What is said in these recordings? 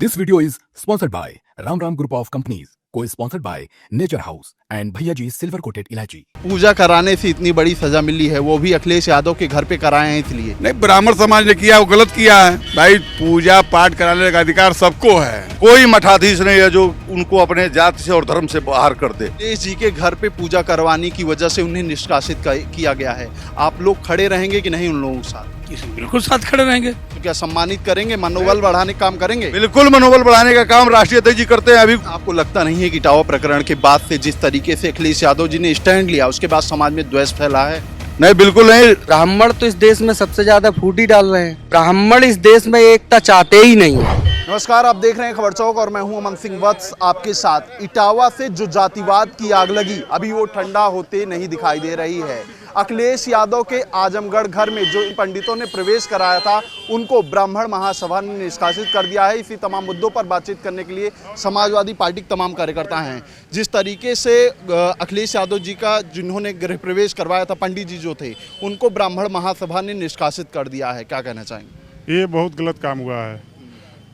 This video is sponsored by Ram Ram Group of Companies, co-sponsored by Nature House and Bhaiya Ji Silver Coated Ilaichi। पूजा कराने से इतनी बड़ी सजा मिली है, वो भी अखिलेश यादव के घर पे कराए हैं इसलिए। नहीं, ब्राह्मण समाज ने किया वो गलत किया है भाई। पूजा पाठ कराने का अधिकार सबको है। कोई मठाधीश नहीं है जो उनको अपने जाति से और धर्म से बाहर कर दे। अखिलेश जी के घर पे पूजा करवाने की वजह से उन्हें निष्कासित किया गया है। आप लोग खड़े रहेंगे कि नहीं उन लोगों के साथ? बिल्कुल साथ खड़े रहेंगे। तो क्या सम्मानित करेंगे, मनोबल बढ़ाने का काम करेंगे? बिल्कुल मनोबल बढ़ाने का काम राष्ट्रीय अध्यक्ष जी करते हैं। अभी आपको लगता नहीं है कि इटावा प्रकरण के बाद से जिस तरीके से अखिलेश यादव जी ने स्टैंड लिया, उसके बाद समाज में द्वेष फैला है? नहीं, बिल्कुल नहीं। ब्राह्मण तो इस देश में सबसे ज्यादा फूटी डाल रहे हैं। ब्राह्मण इस देश में एकता चाहते ही नहीं है। नमस्कार, आप देख रहे हैं खबर चौक और मैं हूं अमन सिंह वत्स आपके साथ। इटावा से जो जातिवाद की आग लगी, अभी वो ठंडा होते नहीं दिखाई दे रही है। अखिलेश यादव के आजमगढ़ घर में जो पंडितों ने प्रवेश कराया था, उनको ब्राह्मण महासभा ने निष्कासित कर दिया है। इसी तमाम मुद्दों पर बातचीत करने के लिए समाजवादी पार्टी के तमाम कार्यकर्ता हैं। जिस तरीके से अखिलेश यादव जी का जिन्होंने गृह प्रवेश करवाया था, पंडित जी जो थे, उनको ब्राह्मण महासभा ने निष्कासित कर दिया है। क्या कहना चाहेंगे? ये बहुत गलत काम हुआ है।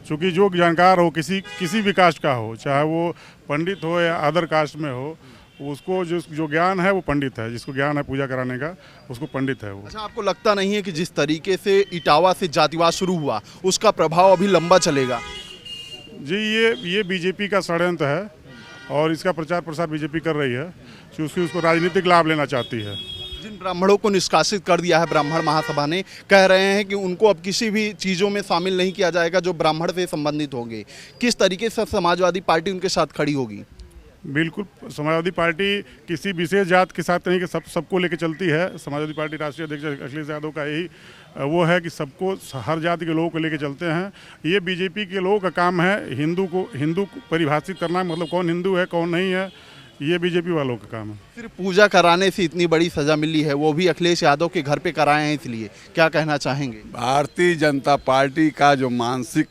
चूँकि जो जानकार हो, किसी भी कास्ट का हो, चाहे वो पंडित हो या अदर कास्ट में हो, उसको जो ज्ञान है वो पंडित है। जिसको ज्ञान है पूजा कराने का, उसको पंडित है वो। अच्छा, आपको लगता नहीं है कि जिस तरीके से इटावा से जातिवाद शुरू हुआ, उसका प्रभाव अभी लंबा चलेगा? जी, ये बीजेपी का षड्यंत्र है और इसका प्रचार प्रसार बीजेपी कर रही है कि उसको राजनीतिक लाभ लेना चाहती है। जिन ब्राह्मणों को निष्कासित कर दिया है ब्राह्मण महासभा ने, कह रहे हैं कि उनको अब किसी भी चीज़ों में शामिल नहीं किया जाएगा जो ब्राह्मण से संबंधित होंगे। किस तरीके से समाजवादी पार्टी उनके साथ खड़ी होगी? बिल्कुल, समाजवादी पार्टी किसी विशेष जात के साथ नहीं कि सबको लेके चलती है। समाजवादी पार्टी राष्ट्रीय अध्यक्ष अखिलेश यादव का यही वो है कि सबको, हर जाति के लोगों को लेके चलते हैं। ये बीजेपी के लोगों का काम है हिंदू को परिभाषित करना, मतलब कौन हिंदू है कौन नहीं है, ये बीजेपी वालों का काम है। सिर्फ पूजा कराने से इतनी बड़ी सजा मिली है, वो भी अखिलेश यादव के घर पे कराए हैं इसलिए। क्या कहना चाहेंगे? भारतीय जनता पार्टी का जो मानसिक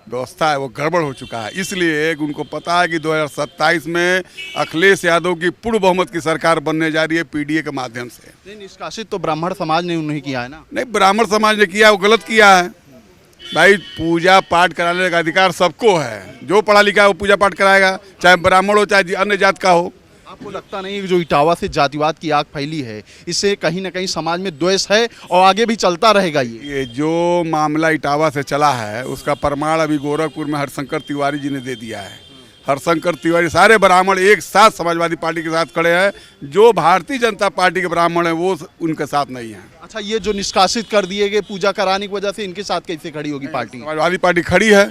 व्यवस्था है वो गड़बड़ हो चुका है। इसलिए उनको पता है कि 2027 में अखिलेश यादव की पूर्ण बहुमत की सरकार बनने जा रही है पीडीए के माध्यम से। नहीं, निष्कासित तो ब्राह्मण समाज ने उन्हें किया है ना? नहीं, ब्राह्मण समाज ने किया वो गलत किया है भाई। पूजा पाठ कराने का अधिकार सबको है। जो पढ़ा लिखा है वो पूजा पाठ कराएगा, चाहे ब्राह्मण हो चाहे अन्य जात का हो। आपको लगता नहीं कि जो इटावा से जातिवाद की आग फैली है, इससे कहीं ना कहीं समाज में द्वेष है और आगे भी चलता रहेगा? ये जो मामला इटावा से चला है, उसका प्रमाण अभी गोरखपुर में हरशंकर तिवारी जी ने दे दिया है। हरशंकर तिवारी, सारे ब्राह्मण एक साथ समाजवादी पार्टी के साथ खड़े हैं। जो भारतीय जनता पार्टी के ब्राह्मण हैं वो उनके साथ नहीं है। अच्छा, ये जो निष्कासित कर दिए गए पूजा कराने की वजह से, इनके साथ कैसे खड़ी होगी पार्टी? समाजवादी पार्टी खड़ी है,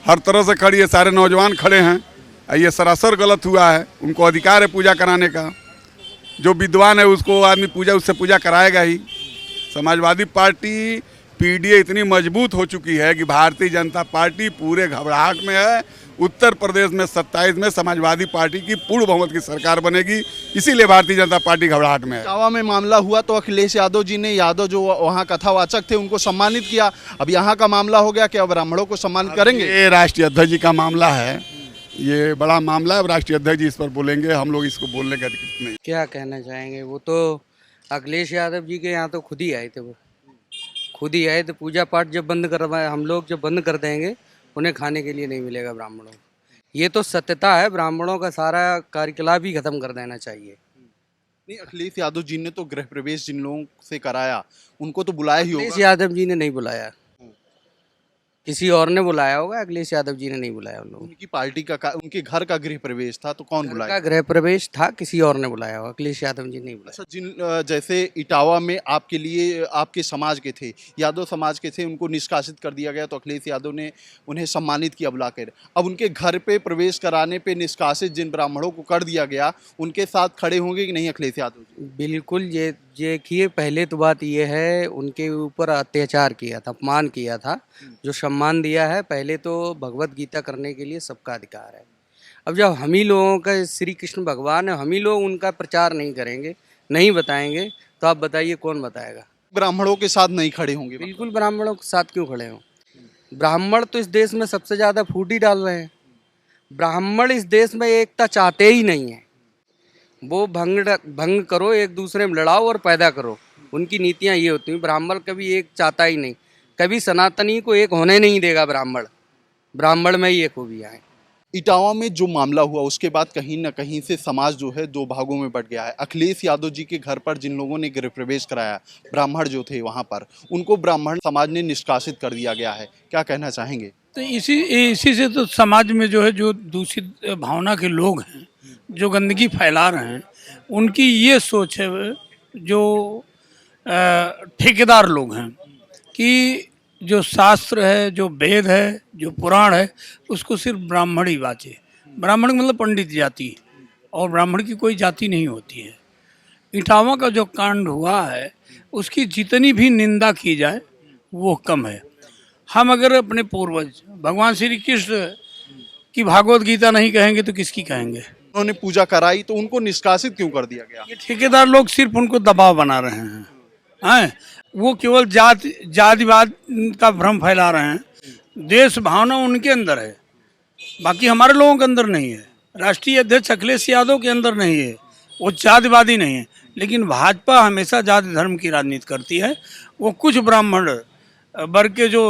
हर तरह से खड़ी है। सारे नौजवान खड़े हैं। ये सरासर गलत हुआ है। उनको अधिकार है पूजा कराने का। जो विद्वान है उसको आदमी उससे पूजा कराएगा ही। समाजवादी पार्टी पीडीए इतनी मजबूत हो चुकी है कि भारतीय जनता पार्टी पूरे घबराहट में है। उत्तर प्रदेश में 27 में समाजवादी पार्टी की पूर्ण बहुमत की सरकार बनेगी, इसीलिए भारतीय जनता पार्टी घबराहट में है। इटावा में मामला हुआ तो अखिलेश यादव जी ने, यादव जो वहाँ कथावाचक थे, उनको सम्मानित किया। अब यहाँ का मामला हो गया, क्या ब्राह्मणों को सम्मानित करेंगे? ये राष्ट्रीय अध्यक्ष जी का मामला है, ये बड़ा मामला है। राष्ट्रीय अध्यक्ष जी इस पर बोलेंगे, हम लोग इसको बोलने का अधिकार नहीं। क्या कहना चाहेंगे? वो तो अखिलेश यादव जी के यहाँ तो खुद ही आए थे। वो खुद ही आए थे। पूजा पाठ जब बंद करवाए, हम लोग जब बंद कर देंगे, उन्हें खाने के लिए नहीं मिलेगा ब्राह्मणों को। ये तो सत्यता है। ब्राह्मणों का सारा कार्यकलाप ही खत्म कर देना चाहिए। नहीं, अखिलेश यादव जी ने तो गृह प्रवेश जिन लोगों से कराया, उनको तो बुलाया ही अखिलेश होगा। यादव जी ने नहीं बुलाया, किसी और ने बुलाया होगा। अखिलेश यादव जी ने नहीं बुलाया उन लोगों उनकी पार्टी का उनके घर का गृह प्रवेश था, तो कौन का बुलाया? गृह प्रवेश था, किसी और ने बुलाया होगा। अखिलेश यादव जी नहीं बुलाया। अच्छा, जिन जैसे इटावा में आपके लिए, आपके समाज के थे, यादव समाज के थे, उनको निष्कासित कर दिया गया तो अखिलेश यादव ने उन्हें सम्मानित किया बुलाकर। अब उनके घर पे प्रवेश कराने पे निष्कासित जिन ब्राह्मणों को कर दिया गया, उनके साथ खड़े होंगे कि नहीं अखिलेश यादव जी? बिल्कुल। ये देखिए, पहले तो बात ये है, उनके ऊपर अत्याचार किया था, अपमान किया था। जो सम्मान दिया है, पहले तो भगवत गीता करने के लिए सबका अधिकार है। अब जब हम ही लोगों का श्री कृष्ण भगवान है, हम ही लोग उनका प्रचार नहीं करेंगे, नहीं बताएंगे, तो आप बताइए कौन बताएगा? ब्राह्मणों के साथ नहीं खड़े होंगे? बिल्कुल, ब्राह्मणों के साथ क्यों खड़े हों? ब्राह्मण तो इस देश में सबसे ज़्यादा फूटी डाल रहे हैं। ब्राह्मण इस देश में एकता चाहते ही नहीं है। वो भंग करो, एक दूसरे में लड़ाओ और पैदा करो। उनकी नीतियाँ ये होती हैं। ब्राह्मण कभी एक चाहता ही नहीं। कभी सनातनी को एक होने नहीं देगा ब्राह्मण। ब्राह्मण में ये खूबियाँ हैं। इटावा में जो मामला हुआ उसके बाद कहीं ना कहीं से समाज जो है दो भागों में बट गया है। अखिलेश यादव जी के घर पर जिन लोगों ने गृह प्रवेश कराया, ब्राह्मण जो थे वहां पर, उनको ब्राह्मण समाज ने निष्कासित कर दिया गया है। क्या कहना चाहेंगे? तो इसी से तो समाज में जो है जो दूषित भावना के लोग हैं, जो गंदगी फैला रहे हैं, उनकी ये सोच है जो ठेकेदार लोग हैं कि जो शास्त्र है, जो वेद है, जो पुराण है, उसको सिर्फ ब्राह्मण ही बाँचे। ब्राह्मण मतलब पंडित जाति, और ब्राह्मण की कोई जाति नहीं होती है। इटावा का जो कांड हुआ है उसकी जितनी भी निंदा की जाए वो कम है। हम अगर अपने पूर्वज भगवान श्री कृष्ण की भागवत गीता नहीं कहेंगे तो किसकी कहेंगे? उन्होंने पूजा कराई तो उनको निष्कासित क्यों कर दिया गया? ये ठेकेदार लोग सिर्फ उनको दबाव बना रहे हैं। वो केवल जातिवाद का भ्रम फैला रहे हैं। देश भावना उनके अंदर है, बाकी हमारे लोगों के अंदर नहीं है। राष्ट्रीय अध्यक्ष अखिलेश यादव के अंदर नहीं है, वो जातिवादी नहीं है। लेकिन भाजपा हमेशा जाति धर्म की राजनीति करती है। वो कुछ ब्राह्मण वर्ग के जो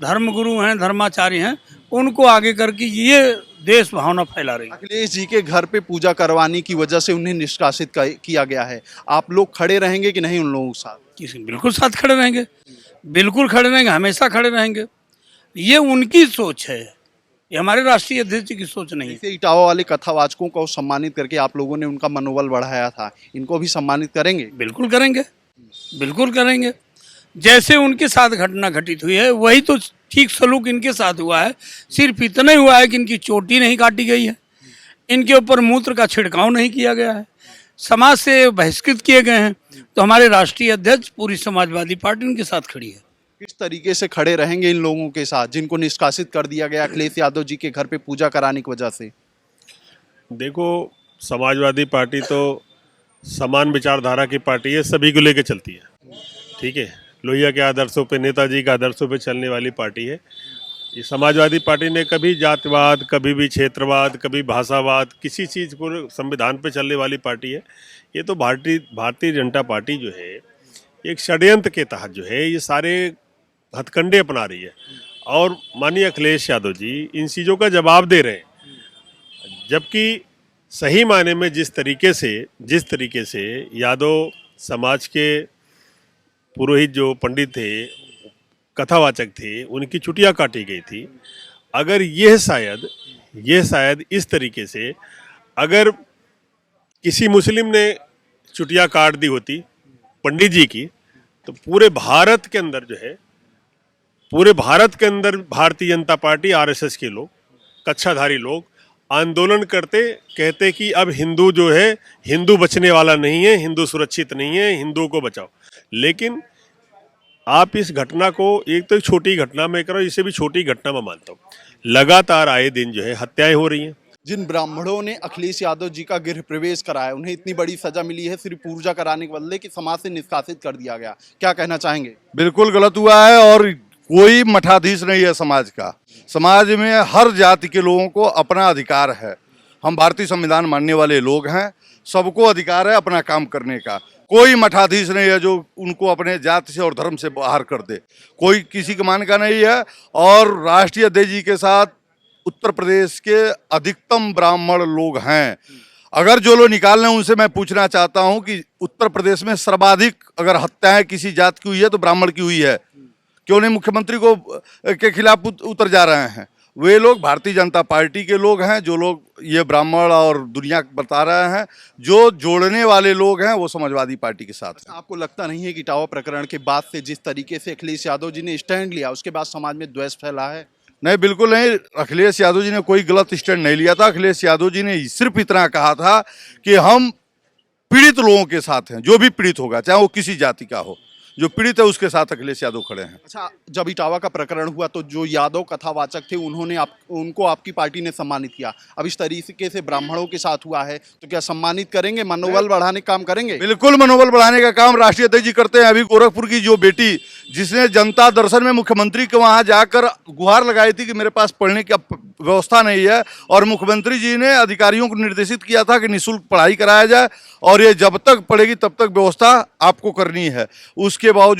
धर्मगुरु हैं, धर्माचार्य हैं, उनको आगे करके ये देश भावना फैला रही है। अखिलेश जी के घर पे पूजा करवाने की वजह से उन्हें निष्कासित किया गया है। आप लोग खड़े रहेंगे कि नहीं उन लोगों के साथ? बिल्कुल साथ खड़े रहेंगे, बिल्कुल खड़े रहेंगे, हमेशा खड़े रहेंगे। ये उनकी सोच है, ये हमारे राष्ट्रीय अध्यक्ष की सोच नहीं है। जैसे इटावा वाले कथावाचकों को सम्मानित करके आप लोगों ने उनका मनोबल बढ़ाया था, इनको भी सम्मानित करेंगे? बिल्कुल करेंगे, बिल्कुल करेंगे। जैसे उनके साथ घटना घटित हुई है वही तो ठीक सलूक इनके साथ हुआ है। सिर्फ इतना ही हुआ है कि इनकी चोटी नहीं काटी गई है, इनके ऊपर मूत्र का छिड़काव नहीं किया गया है, समाज से बहिष्कृत किए गए हैं। तो हमारे राष्ट्रीय अध्यक्ष, पूरी समाजवादी पार्टी उनके साथ खड़ी है। किस तरीके से खड़े रहेंगे इन लोगों के साथ जिनको निष्कासित कर दिया गया अखिलेश यादव जी के घर पे पूजा कराने की वजह से? देखो, समाजवादी पार्टी तो समान विचारधारा की पार्टी है, सभी को लेके चलती है। ठीक है, लोहिया के आदर्शों पे, नेताजी के आदर्शों पे चलने वाली पार्टी है। ये समाजवादी पार्टी ने कभी जातिवाद, कभी भी क्षेत्रवाद, कभी भाषावाद, किसी चीज़ को संविधान पे चलने वाली पार्टी है। ये तो भारतीय जनता पार्टी जो है एक षड्यंत्र के तहत जो है ये सारे हथकंडे अपना रही है। और माननीय अखिलेश यादव जी इन चीज़ों का जवाब दे रहे हैं, जबकि सही मायने में जिस तरीके से यादव समाज के पुरोहित जो पंडित थे, कथावाचक थे, उनकी चुटिया काटी गई थी। अगर यह शायद इस तरीके से अगर किसी मुस्लिम ने चुटिया काट दी होती पंडित जी की, तो पूरे भारत के अंदर भारतीय जनता पार्टी, आरएसएस के लोग, कच्छाधारी लोग आंदोलन करते, कहते कि अब हिंदू जो है, हिंदू बचने वाला नहीं है, हिंदू सुरक्षित नहीं है, हिंदू को बचाओ। लेकिन आप इस घटना को, एक तो छोटी घटना में करो, इसे भी छोटी घटना में मानता हूँ, लगातार आए दिन जो है हत्याएं हो रही हैं। जिन ब्राह्मणों ने अखिलेश यादव जी का गृह प्रवेश कराया उन्हें इतनी बड़ी सजा मिली है सिर्फ पूजा कराने के बदले कि समाज से निष्कासित कर दिया गया। क्या कहना चाहेंगे? बिल्कुल गलत हुआ है और कोई मठाधीश नहीं है समाज का। समाज में हर जाति के लोगों को अपना अधिकार है। हम भारतीय संविधान मानने वाले लोग हैं, सबको अधिकार है अपना काम करने का। कोई मठाधीश नहीं है जो उनको अपने जाति से और धर्म से बाहर कर दे, कोई किसी के मान का नहीं है। और राष्ट्रीय अध्यक्ष जी के साथ उत्तर प्रदेश के अधिकतम ब्राह्मण लोग हैं। अगर जो लोग निकाल रहे हैं उनसे मैं पूछना चाहता हूं कि उत्तर प्रदेश में सर्वाधिक अगर हत्याएं किसी जात की हुई है तो ब्राह्मण की हुई है। क्यों नहीं मुख्यमंत्री को के खिलाफ उतर जा रहे हैं? वे लोग भारतीय जनता पार्टी के लोग हैं, जो लोग ये ब्राह्मण और दुनिया बता रहे हैं। जो जोड़ने वाले लोग हैं वो समाजवादी पार्टी के साथ हैं। आपको लगता नहीं है कि इटावा प्रकरण के बाद से जिस तरीके से अखिलेश यादव जी ने स्टैंड लिया उसके बाद समाज में द्वेष फैला है? नहीं, बिल्कुल नहीं। अखिलेश यादव जी ने कोई गलत स्टैंड नहीं लिया था। अखिलेश यादव जी ने सिर्फ इतना कहा था कि हम पीड़ित लोगों के साथ हैं, जो भी पीड़ित होगा चाहे वो किसी जाति का हो, जो पीड़ित है उसके साथ अखिलेश यादव खड़े हैं। अच्छा, जब इटावा का प्रकरण हुआ तो जो यादव कथावाचक थे उनको आपकी पार्टी ने सम्मानित किया। अब इस तरीके से ब्राह्मणों के साथ हुआ है तो क्या सम्मानित करेंगे, मनोबल बढ़ाने का काम करेंगे? बिल्कुल मनोबल बढ़ाने का काम राष्ट्रीय अध्यक्ष जी करते हैं। अभी गोरखपुर की जो बेटी जिसने जनता दर्शन में मुख्यमंत्री के वहां जाकर गुहार लगाई थी कि मेरे पास पढ़ने की व्यवस्था नहीं है, और मुख्यमंत्री जी ने अधिकारियों को निर्देशित किया था कि निःशुल्क पढ़ाई कराया जाए और ये जब तक पढ़ेगी तब तक व्यवस्था आपको करनी है। उसके बावजूद